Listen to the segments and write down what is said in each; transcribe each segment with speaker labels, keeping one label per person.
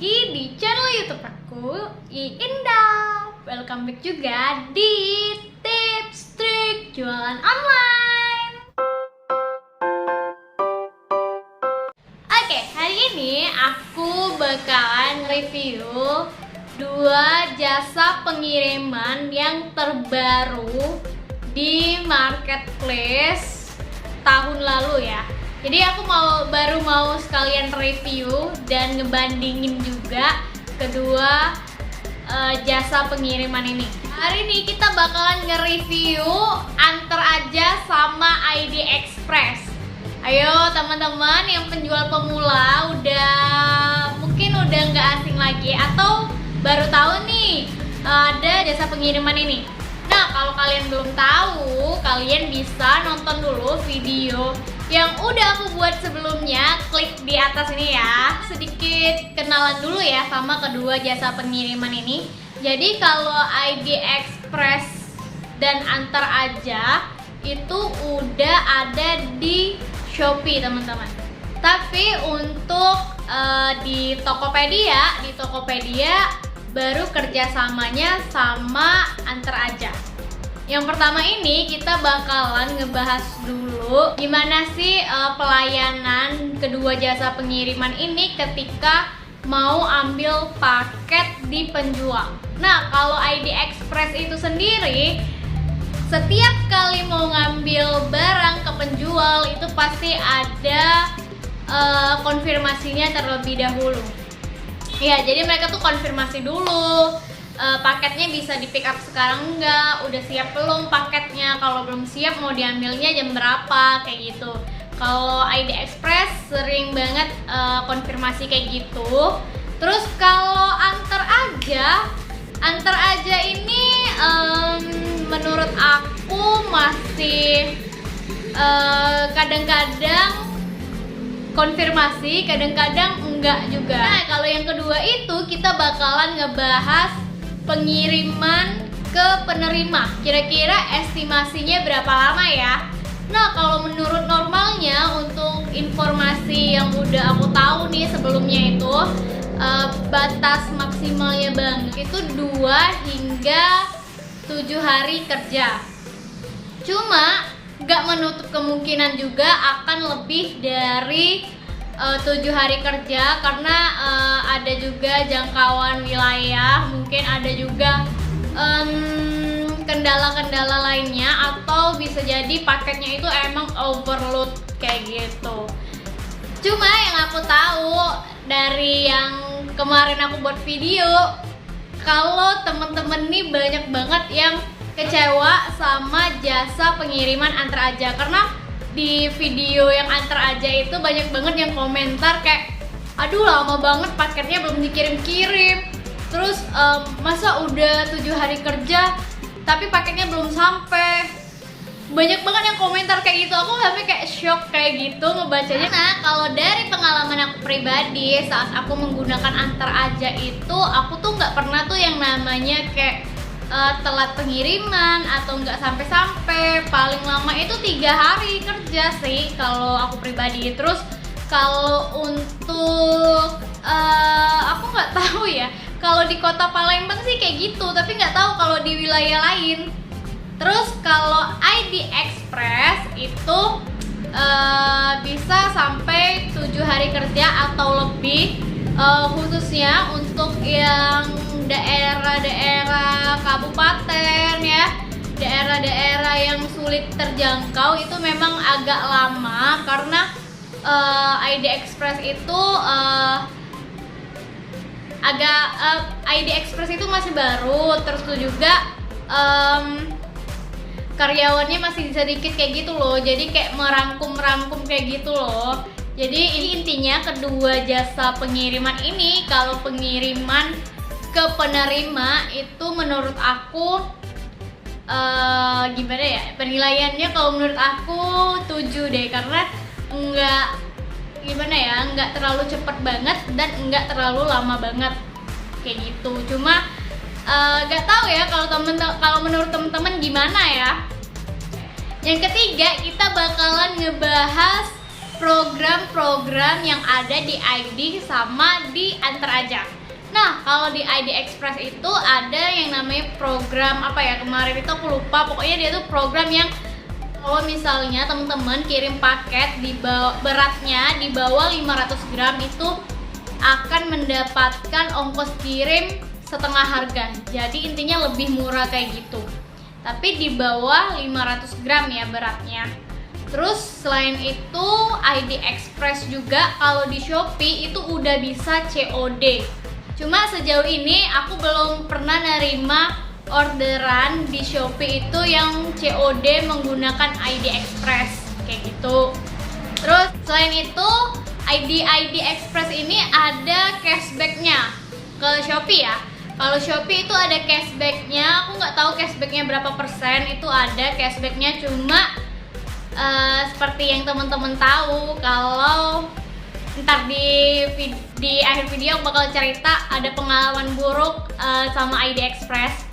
Speaker 1: lagi di channel YouTube aku, Indah. Welcome back juga di tips trik jualan online. Oke, hari ini aku bakalan review 2 jasa pengiriman yang terbaru di marketplace tahun lalu ya. Jadi aku baru mau sekalian review dan ngebandingin juga kedua jasa pengiriman ini. Hari ini kita bakalan nge-review Antar Aja sama ID Express. Ayo teman-teman yang penjual pemula mungkin udah nggak asing lagi atau baru tahu nih ada jasa pengiriman ini. Nah, kalau kalian belum tahu, kalian bisa nonton dulu video yang udah aku buat sebelumnya, klik di atas ini ya. Sedikit kenalan dulu ya sama kedua jasa pengiriman ini. Jadi kalau ID Express dan Antar Aja itu udah ada di Shopee teman-teman. Tapi untuk di Tokopedia baru kerjasamanya sama Antar Aja. Yang pertama ini kita bakalan ngebahas dulu gimana sih pelayanan kedua jasa pengiriman ini ketika mau ambil paket di penjual. Nah, kalau ID Express itu sendiri, setiap kali mau ngambil barang ke penjual itu pasti ada konfirmasinya terlebih dahulu. Ya, jadi mereka tuh konfirmasi dulu. Paketnya bisa di pick up sekarang enggak, udah siap belum paketnya, kalau belum siap mau diambilnya jam berapa, kayak gitu. Kalau ID Express sering banget konfirmasi kayak gitu. Terus kalau Antar Aja ini menurut aku masih kadang-kadang konfirmasi, kadang-kadang enggak juga. Nah, kalau yang kedua itu kita bakalan ngebahas pengiriman ke penerima. Kira-kira estimasinya berapa lama ya? Nah, kalau menurut normalnya untuk informasi yang udah aku tahu nih sebelumnya itu batas maksimalnya banget itu 2 hingga 7 hari kerja. Cuma gak menutup kemungkinan juga akan lebih dari 7 hari kerja karena ada juga jangkauan wilayah, mungkin ada juga kendala-kendala lainnya, atau bisa jadi paketnya itu emang overload kayak gitu. Cuma yang aku tahu dari yang kemarin aku buat video, kalau temen-temen nih banyak banget yang kecewa sama jasa pengiriman Antar Aja, karena di video yang Antar Aja itu banyak banget yang komentar kayak, aduh lama banget paketnya belum dikirim-kirim. Terus masa udah 7 hari kerja tapi paketnya belum sampai. Banyak banget yang komentar kayak gitu. Aku sampai kayak shock kayak gitu ngebacanya. Nah, kalau dari pengalaman aku pribadi saat aku menggunakan Antar Aja itu, aku tuh nggak pernah tuh yang namanya kayak telat pengiriman atau nggak sampai-sampai. Paling lama itu 3 hari kerja sih kalau aku pribadi. Terus kalau untuk aku nggak tahu ya, kalau di kota Palembang sih kayak gitu, tapi nggak tahu kalau di wilayah lain. Terus kalau ID Express itu bisa sampai 7 hari kerja atau lebih, khususnya untuk yang daerah-daerah kabupaten ya, daerah-daerah yang sulit terjangkau itu memang agak lama karena ID Express itu ID Express itu masih baru, terus tuh juga karyawannya masih sedikit kayak gitu loh, jadi kayak merangkum kayak gitu loh. Jadi ini intinya kedua jasa pengiriman ini, kalau pengiriman ke penerima itu menurut aku gimana ya, penilaiannya kalau menurut aku 7 deh, karena nggak terlalu cepet banget dan nggak terlalu lama banget kayak gitu. Cuma nggak tahu ya kalau menurut temen-temen gimana ya. Yang ketiga kita bakalan ngebahas program-program yang ada di ID sama di Antar Aja. Nah, kalau di ID Express itu ada yang namanya program apa ya, kemarin itu aku lupa, pokoknya dia tuh program yang kalau misalnya teman-teman kirim paket beratnya di bawah 500 gram itu akan mendapatkan ongkos kirim setengah harga. Jadi intinya lebih murah kayak gitu. Tapi di bawah 500 gram ya beratnya. Terus selain itu ID Express juga kalau di Shopee itu udah bisa COD. Cuma sejauh ini aku belum pernah nerima orderan di Shopee itu yang COD menggunakan ID Express kayak gitu. Terus selain itu ID Express ini ada cashbacknya ke Shopee ya. Kalau Shopee itu ada cashbacknya, aku nggak tahu cashbacknya berapa persen, itu ada cashbacknya. Cuma seperti yang teman-teman tahu, kalau ntar di akhir video aku bakal cerita ada pengalaman buruk sama ID Express.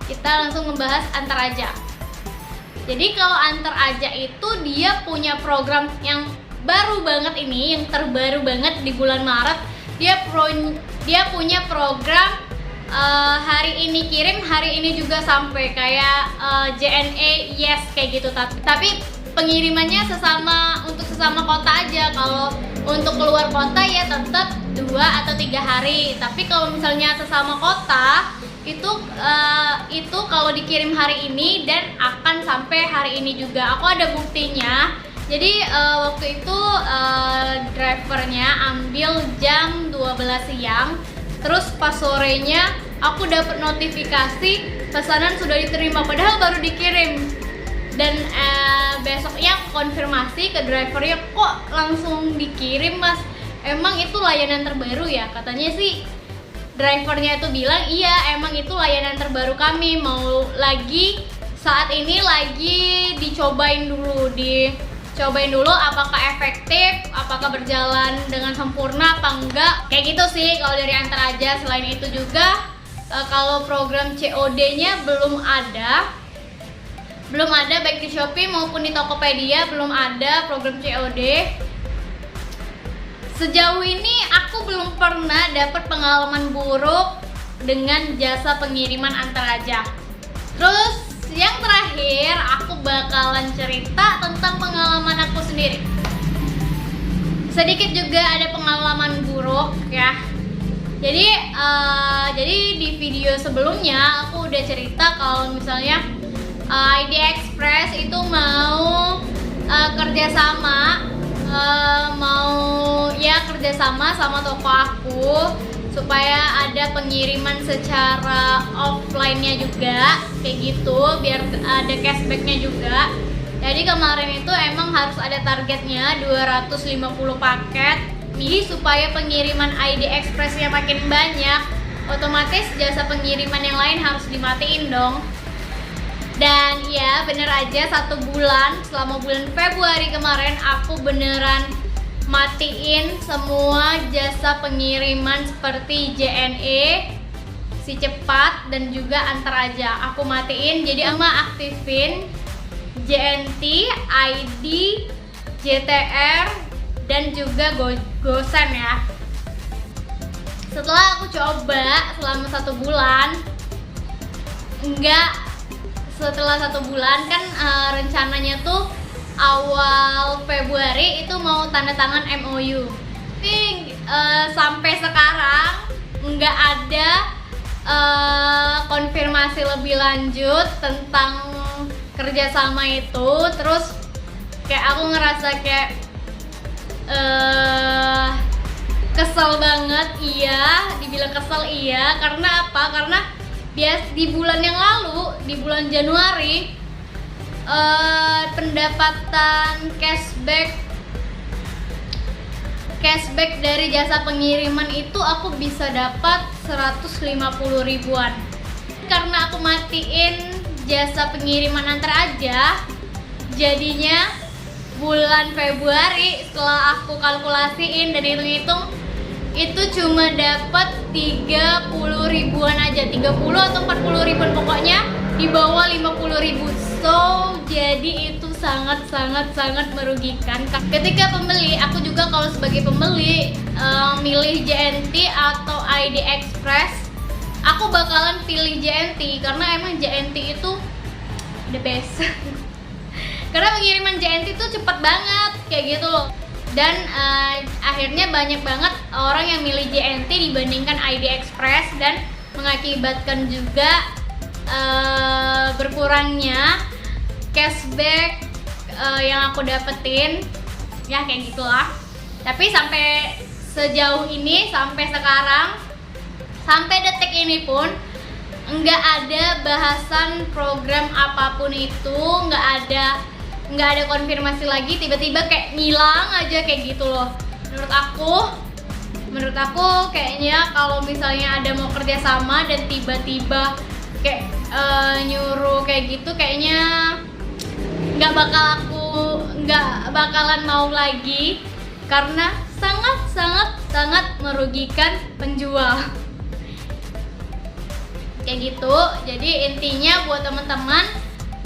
Speaker 1: Kita langsung membahas Antar Aja. Jadi kalau Antar Aja itu dia punya program yang baru banget ini, yang terbaru banget di bulan Maret. Dia punya program hari ini kirim, hari ini juga sampai, kayak JNE Yes kayak gitu. Tapi pengirimannya untuk sesama kota aja. Kalau untuk keluar kota ya tetap 2 atau 3 hari. Tapi kalau misalnya sesama kota itu kalau dikirim hari ini dan akan sampai hari ini juga. Aku ada buktinya. Jadi waktu itu drivernya ambil jam 12 siang. Terus pas sorenya aku dapat notifikasi pesanan sudah diterima, padahal baru dikirim. Dan besoknya aku konfirmasi ke drivernya, kok langsung dikirim mas? Emang itu layanan terbaru ya? Katanya sih drivernya itu bilang, iya emang itu layanan terbaru kami. Mau saat ini lagi dicobain dulu apakah efektif, apakah berjalan dengan sempurna apa enggak. Kayak gitu sih kalau dari Antar Aja. Selain itu juga kalau program COD-nya belum ada baik di Shopee maupun di Tokopedia, belum ada program COD. Sejauh ini aku belum pernah dapat pengalaman buruk dengan jasa pengiriman Antar Aja. Terus yang terakhir aku bakalan cerita tentang pengalaman aku sendiri. Sedikit juga ada pengalaman buruk ya. Jadi di video sebelumnya aku udah cerita kalau misalnya ID Express itu mau kerjasama sama toko aku supaya ada pengiriman secara offline-nya juga kayak gitu, biar ada cashback-nya juga. Jadi kemarin itu emang harus ada targetnya 250 paket. Jadi supaya pengiriman ID Express-nya makin banyak, otomatis jasa pengiriman yang lain harus dimatiin dong. Dan ya bener aja, 1 bulan, selama bulan Februari kemarin aku beneran matiin semua jasa pengiriman seperti JNE, Si Cepat, dan juga Antar Aja. Aku matiin, jadi aktifin JNT, ID, JTR, dan juga GoSend ya. Setelah aku coba selama 1 bulan, setelah 1 bulan kan rencananya tuh awal Februari itu mau tanda tangan MOU. Tapi sampai sekarang nggak ada konfirmasi lebih lanjut tentang kerjasama itu. Terus kayak aku ngerasa kayak kesel banget. Iya, dibilang kesel iya. Karena apa? Karena di bulan yang lalu, di bulan Januari, pendapatan cashback dari jasa pengiriman itu aku bisa dapat 150 ribuan. Karena aku matiin jasa pengiriman Antar Aja, jadinya bulan Februari setelah aku kalkulasiin dan hitung-hitung itu cuma dapat 30 ribuan aja, 30 atau 40 ribuan, pokoknya di bawah 50 ribu. So jadi itu sangat merugikan. Ketika pembeli, aku juga kalau sebagai pembeli milih JNT atau ID Express, aku bakalan pilih JNT karena emang JNT itu the best. Karena pengiriman JNT itu cepet banget kayak gitu loh. Dan akhirnya banyak banget orang yang milih JNT dibandingkan ID Express, dan mengakibatkan juga berkurangnya cashback yang aku dapetin, ya kayak gitulah. Tapi sampai sejauh ini, sampai sekarang, sampai detik ini pun nggak ada bahasan program apapun itu, nggak ada konfirmasi lagi, tiba-tiba kayak ngilang aja kayak gitu loh. Menurut aku kayaknya kalau misalnya ada mau kerja sama dan tiba-tiba kayak nyuruh kayak gitu, kayaknya nggak bakalan mau lagi karena sangat merugikan penjual kayak gitu. Jadi intinya buat teman-teman,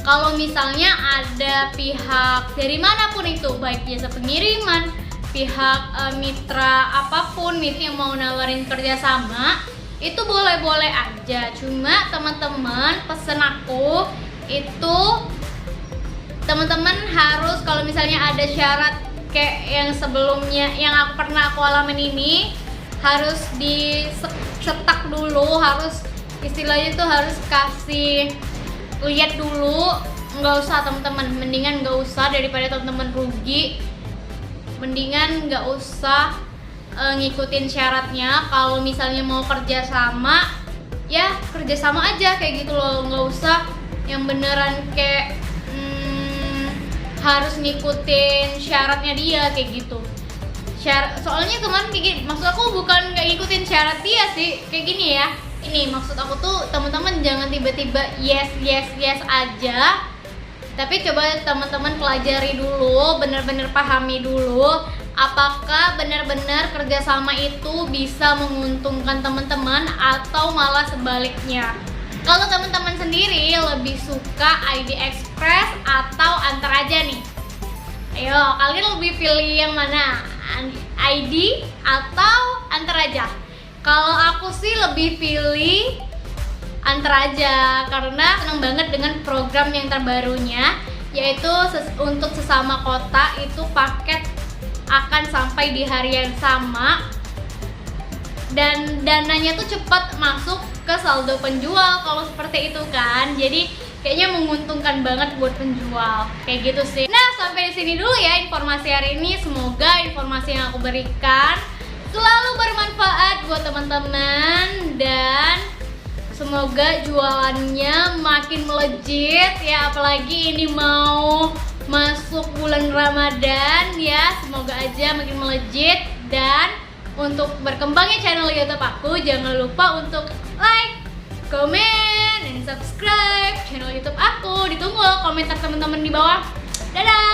Speaker 1: kalau misalnya ada pihak dari manapun itu, baik jasa pengiriman, pihak mitra apapun itu yang mau nawarin kerjasama, itu boleh-boleh aja. Cuma teman-teman, pesen aku itu teman-teman harus, kalau misalnya ada syarat kayak yang sebelumnya yang pernah aku alamin ini, harus disetak dulu, harus istilahnya tuh harus kasih lihat dulu. Nggak usah teman-teman, mendingan nggak usah, daripada teman-teman rugi, mendingan nggak usah ngikutin syaratnya. Kalau misalnya mau kerjasama, ya kerjasama aja kayak gitu loh, nggak usah yang beneran kayak harus ngikutin syaratnya dia kayak gitu. Soalnya kemarin kayak gini, maksud aku bukan nggak ngikutin syarat dia sih, kayak gini ya. Ini maksud aku tuh teman-teman jangan tiba-tiba yes aja, tapi coba teman-teman pelajari dulu, bener-bener pahami dulu apakah benar-benar kerjasama itu bisa menguntungkan teman-teman atau malah sebaliknya. Kalau teman-teman sendiri lebih suka ID Express atau antar aja nih? Ayo, kalian lebih pilih yang mana? ID atau antar aja? Kalau aku sih lebih pilih antar aja, karena seneng banget dengan program yang terbarunya, yaitu untuk sesama kota itu paket akan sampai di hari yang sama, dan dananya tuh cepat masuk ke saldo penjual kalau seperti itu kan. Jadi kayaknya menguntungkan banget buat penjual kayak gitu sih. Nah, sampai di sini dulu ya informasi hari ini. Semoga informasi yang aku berikan selalu bermanfaat buat teman-teman, dan semoga jualannya makin melejit ya, apalagi ini mau masuk bulan Ramadan ya. Semoga aja makin melejit, dan untuk berkembangnya channel YouTube aku, jangan lupa untuk like, komen, dan subscribe channel YouTube aku. Ditunggu komentar teman-teman di bawah. Dadah.